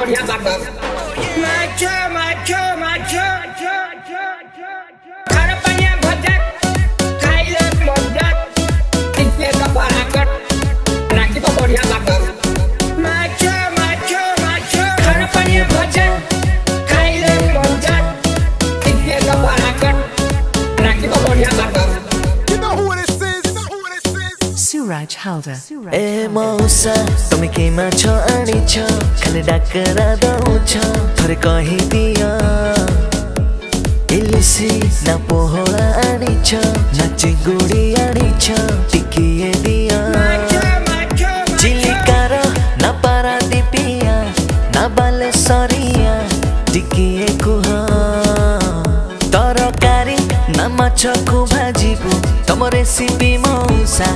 बढ़िया बाबा माछो माछो माछो खाना पानी भजा खाइले मजा इससे का बराकट राखी तो बढ़िया बाबा माछो माछो माछो खाना पानी भजा खाइले मजा इससे का बराकट राखी तो बढ़िया बाबा Suraj Halder. ए मौसा तुम के माछो आनिछ खाली डाकरा दउछ थरे कहि दिया इलिसी ना पोहळा आनिछ ना चिंगुडी आनिछ टिकिए दिया चिलिकार ना पारादीपिया ना बालेश्वरिया टिकिए कुह तरकारी ना माछ को भाजिबु तम रेसिपी मौसा